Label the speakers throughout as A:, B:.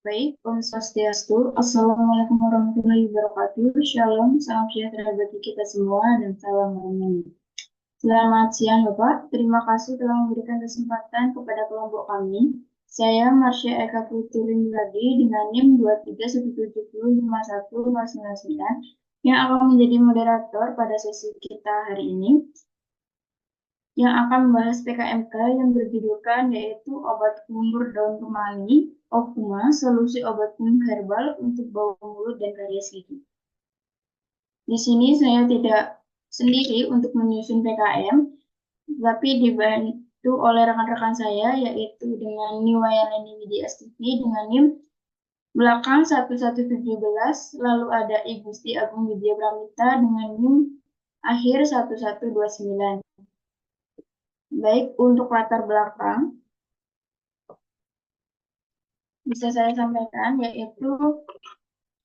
A: Baik, Om Swastiastu. Assalamualaikum warahmatullahi wabarakatuh. Shalom, salam sejahtera bagi kita semua, dan salam harmoni. Selamat siang, Bapak. Terima kasih telah memberikan kesempatan kepada kelompok kami. Saya Marsha Eka Putri Miladi dengan NIM 231705199 yang akan menjadi moderator pada sesi kita hari ini, yang akan membahas PKMK yang berjudulkan yaitu obat kumur daun kemangi, Okuma, solusi obat kumur herbal untuk bau mulut dan karies gigi. Di sini saya tidak sendiri untuk menyusun PKM, tapi dibantu oleh rekan-rekan saya, yaitu dengan Niwayaleni Widya Astuti dengan NIM belakang 1117, lalu ada I Gusti Agung Widya Pramita dengan NIM akhir 1129. Baik, untuk latar belakang bisa saya sampaikan, yaitu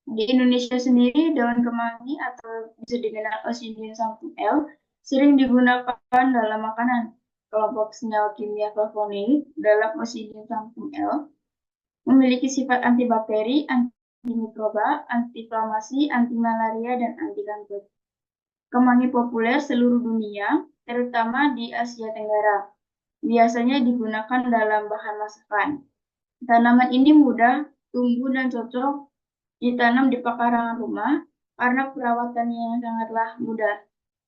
A: di Indonesia sendiri daun kemangi atau bisa dikenal Oncidium sanctum L sering digunakan dalam makanan. Kelompok senyawa kimia flavonoid dalam Oncidium sanctum L memiliki sifat antibakteri, antimikroba, antiinflamasi, antimalaria, dan anti kanker. Kemangi populer seluruh dunia, terutama di Asia Tenggara. Biasanya digunakan dalam bahan masakan. Tanaman ini mudah tumbuh dan cocok ditanam di pekarangan rumah karena perawatannya yang sangatlah mudah.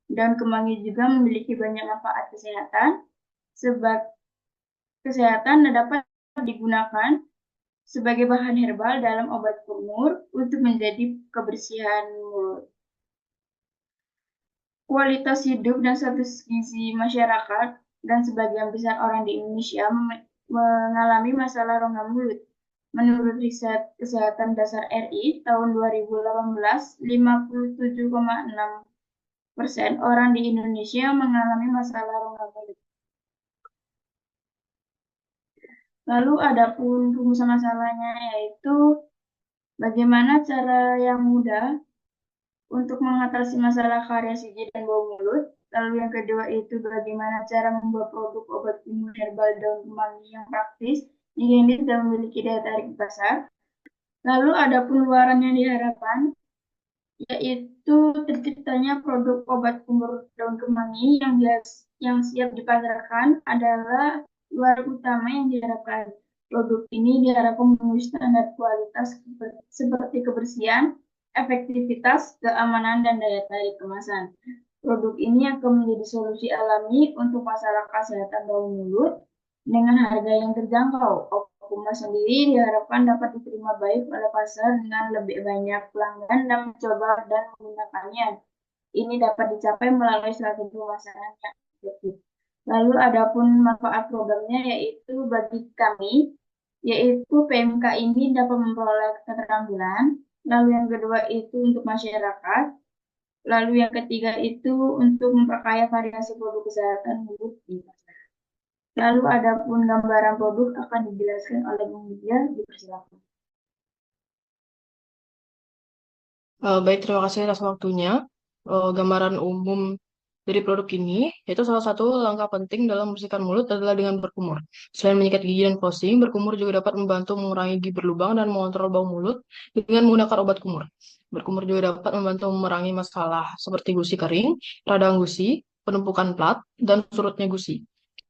A: Daun kemangi juga memiliki banyak manfaat kesehatan dan dapat digunakan sebagai bahan herbal dalam obat kumur untuk menjadi kebersihan mulut. Kualitas hidup dan status gizi masyarakat dan sebagian besar orang di Indonesia mengalami masalah rongga mulut. Menurut riset Kesehatan Dasar RI tahun 2018, 57,6% orang di Indonesia mengalami masalah rongga mulut. Lalu ada pun rumusan masalahnya, yaitu bagaimana cara yang mudah untuk mengatasi masalah karies gigi dan bau mulut. Lalu yang kedua itu bagaimana cara membuat produk obat imun herbal daun kemangi yang praktis, higienis, dan memiliki daya tarik di pasar. Lalu ada pengeluaran yang diharapkan, yaitu terciptanya produk obat kumur daun kemangi yang siap dipasarkan adalah luar utama yang diharapkan. Produk ini diharapkan memenuhi standar kualitas seperti kebersihan, efektivitas, keamanan, dan daya tarik kemasan. Produk ini akan menjadi solusi alami untuk masalah kesehatan bau mulut dengan harga yang terjangkau. Okuma sendiri diharapkan dapat diterima baik oleh pasar dengan lebih banyak pelanggan dan mencoba dan menggunakannya. Ini dapat dicapai melalui strategi pemasaran yang efektif. Lalu ada pun manfaat programnya, yaitu bagi kami, yaitu PMK ini dapat memperoleh keterampilan. Lalu yang kedua itu untuk masyarakat. Lalu yang ketiga itu untuk memperkaya variasi produk kesehatan mulut di pasar. Lalu ada pun gambaran produk akan dijelaskan oleh Bung Widya, dipersilakan.
B: Baik, terima kasih atas waktunya. Gambaran umum dari produk ini, yaitu salah satu langkah penting dalam membersihkan mulut adalah dengan berkumur. Selain menyikat gigi dan flosing, berkumur juga dapat membantu mengurangi gigi berlubang dan mengontrol bau mulut dengan menggunakan obat kumur. Berkumur juga dapat membantu memerangi masalah seperti gusi kering, radang gusi, penumpukan plat, dan surutnya gusi.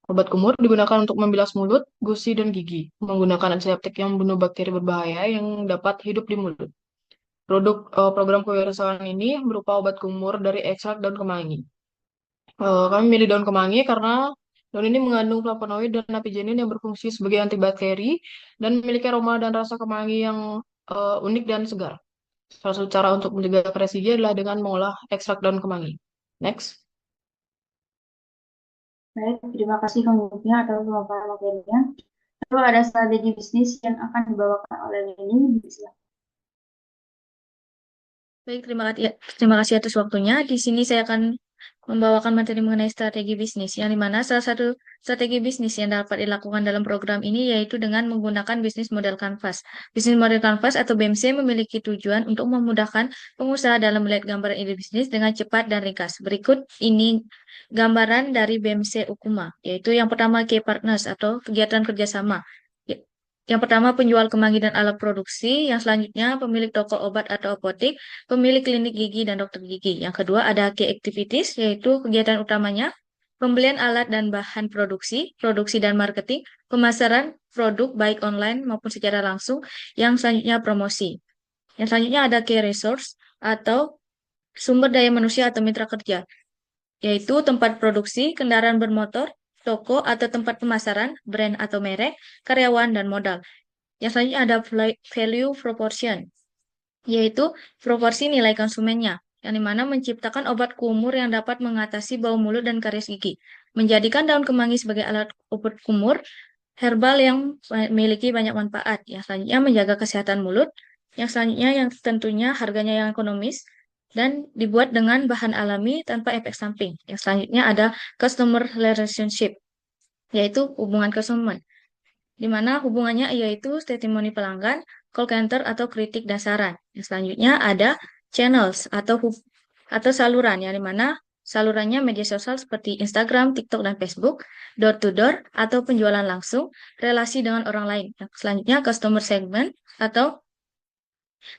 B: Obat kumur digunakan untuk membilas mulut, gusi, dan gigi, menggunakan antiseptik yang membunuh bakteri berbahaya yang dapat hidup di mulut. Program kewirausahaan ini berupa obat kumur dari ekstrak daun kemangi. Kami milih daun kemangi karena daun ini mengandung flavonoid dan apigenin yang berfungsi sebagai antibakteri dan memiliki aroma dan rasa kemangi yang unik dan segar. Salah satu cara untuk mencegah karies gigi adalah dengan mengolah ekstrak daun kemangi. Next.
A: Baik, terima kasih Kang Widya atas pemaparan materinya. Lalu ada strategi bisnis yang akan dibawakan oleh Leni, silakan.
C: Baik, terima kasih atas waktunya. Di sini saya akan membawakan materi mengenai strategi bisnis, yang dimana salah satu strategi bisnis yang dapat dilakukan dalam program ini yaitu dengan menggunakan bisnis model kanvas. Bisnis model kanvas atau BMC memiliki tujuan untuk memudahkan pengusaha dalam melihat gambaran ide bisnis dengan cepat dan ringkas. Berikut ini gambaran dari BMC Ukuma, yaitu yang pertama key partners atau kegiatan kerjasama. Yang pertama penjual kemangi dan alat produksi, yang selanjutnya pemilik toko obat atau apotek, pemilik klinik gigi dan dokter gigi. Yang kedua ada key activities, yaitu kegiatan utamanya pembelian alat dan bahan produksi, produksi dan marketing, pemasaran produk baik online maupun secara langsung. Yang selanjutnya promosi. Yang selanjutnya ada key resource atau sumber daya manusia atau mitra kerja, yaitu tempat produksi, kendaraan bermotor, toko atau tempat pemasaran, brand atau merek, karyawan, dan modal. Yang selanjutnya ada value proportion, yaitu proporsi nilai konsumennya, yang dimana menciptakan obat kumur yang dapat mengatasi bau mulut dan karies gigi, menjadikan daun kemangi sebagai alat obat kumur herbal yang memiliki banyak manfaat. Yang selanjutnya menjaga kesehatan mulut, yang selanjutnya yang tentunya harganya yang ekonomis, dan dibuat dengan bahan alami tanpa efek samping. Yang selanjutnya ada customer relationship, yaitu hubungan konsumen, di mana hubungannya yaitu testimoni pelanggan, call center, atau kritik dan saran. Yang selanjutnya ada channels atau saluran, yang dimana salurannya media sosial seperti Instagram, TikTok, dan Facebook, door to door atau penjualan langsung, relasi dengan orang lain. Yang selanjutnya customer segment atau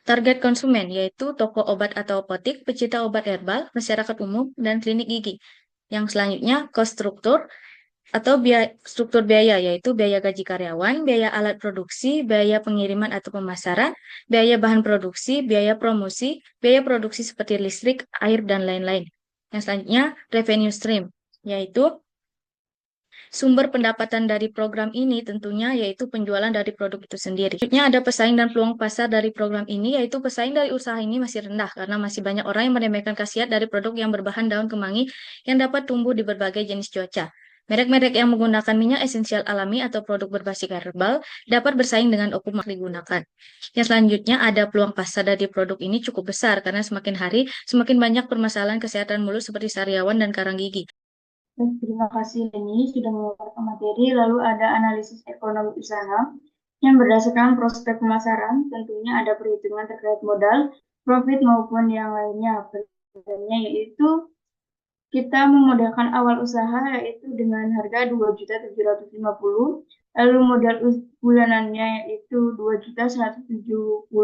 C: target konsumen, yaitu toko obat atau apotek, pecinta obat herbal, masyarakat umum, dan klinik gigi. Yang selanjutnya cost struktur atau struktur biaya, yaitu biaya gaji karyawan, biaya alat produksi, biaya pengiriman atau pemasaran, biaya bahan produksi, biaya promosi, biaya produksi seperti listrik, air, dan lain-lain. Yang selanjutnya revenue stream, yaitu sumber pendapatan dari program ini tentunya yaitu penjualan dari produk itu sendiri. Selanjutnya ada pesaing dan peluang pasar dari program ini, yaitu pesaing dari usaha ini masih rendah karena masih banyak orang yang meremehkan khasiat dari produk yang berbahan daun kemangi yang dapat tumbuh di berbagai jenis cuaca. Merek-merek yang menggunakan minyak esensial alami atau produk berbasis herbal dapat bersaing dengan oku digunakan. Yang selanjutnya ada peluang pasar dari produk ini cukup besar karena semakin hari semakin banyak permasalahan kesehatan mulut seperti sariawan dan karang gigi.
A: Terima kasih Leni sudah mengeluarkan materi. Lalu ada analisis ekonomi usaha yang berdasarkan prospek pemasaran. Tentunya ada perhitungan terkait modal, profit maupun yang lainnya. Perhitungannya yaitu kita memodelkan awal usaha yaitu dengan harga 2.750.000. Lalu modal bulanannya yaitu 2.170.000.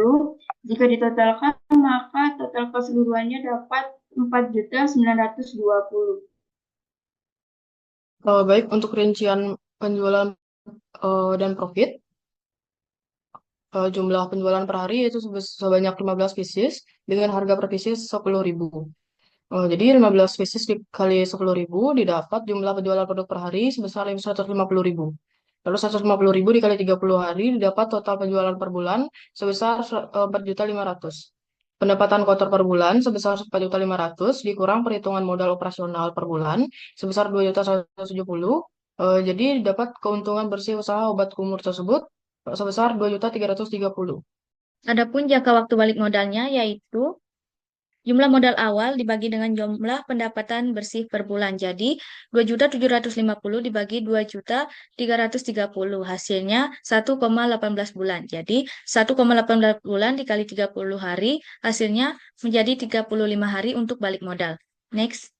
A: Jika ditotalkan maka total keseluruhannya dapat 4.920.000.
B: Baik, untuk rincian penjualan dan profit, jumlah penjualan per hari itu sebanyak 15 pieces dengan harga per pieces 10.000. Jadi 15 pieces dikali 10.000 didapat jumlah penjualan produk per hari sebesar 150.000. Lalu 150.000 dikali 30 hari didapat total penjualan per bulan sebesar 4.500.000. Pendapatan kotor per bulan sebesar 4.500.000 dikurang perhitungan modal operasional per bulan sebesar 2.170.000. Jadi dapat keuntungan bersih usaha obat kumur tersebut sebesar 2.330.000.
C: Adapun jangka waktu balik modalnya yaitu jumlah modal awal dibagi dengan jumlah pendapatan bersih per bulan. Jadi 2.750.000 dibagi 2.330.000. Hasilnya 1,18 bulan. Jadi 1,18 bulan dikali 30 hari hasilnya menjadi 35 hari untuk balik modal. Next.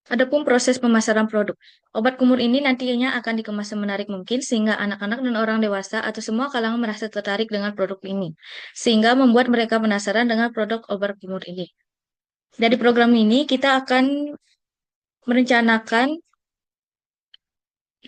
C: Adapun proses pemasaran produk. Obat kumur ini nantinya akan dikemas semenarik mungkin sehingga anak-anak dan orang dewasa atau semua kalangan merasa tertarik dengan produk ini. Sehingga membuat mereka penasaran dengan produk obat kumur ini. Dari program ini kita akan merencanakan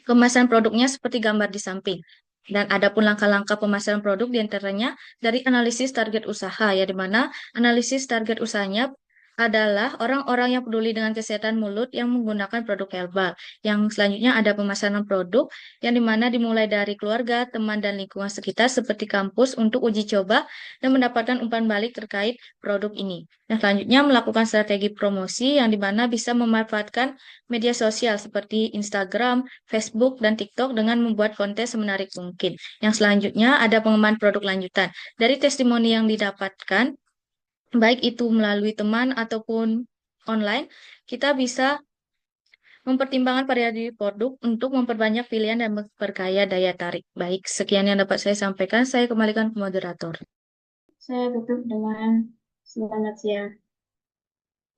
C: kemasan produknya seperti gambar di samping. Dan ada pun langkah-langkah pemasaran produk diantaranya dari analisis target usaha, ya di mana analisis target usahanya adalah orang-orang yang peduli dengan kesehatan mulut yang menggunakan produk herbal. Yang selanjutnya ada pemasaran produk yang dimana dimulai dari keluarga, teman, dan lingkungan sekitar seperti kampus untuk uji coba dan mendapatkan umpan balik terkait produk ini. Yang selanjutnya melakukan strategi promosi yang dimana bisa memanfaatkan media sosial seperti Instagram, Facebook, dan TikTok dengan membuat konten semenarik mungkin. Yang selanjutnya ada pengembangan produk lanjutan. Dari testimoni yang didapatkan, baik itu melalui teman ataupun online, kita bisa mempertimbangkan variasi produk untuk memperbanyak pilihan dan memperkaya daya tarik. Baik, sekian yang dapat saya sampaikan. Saya kembalikan ke moderator.
A: Saya tutup dengan selamat siang.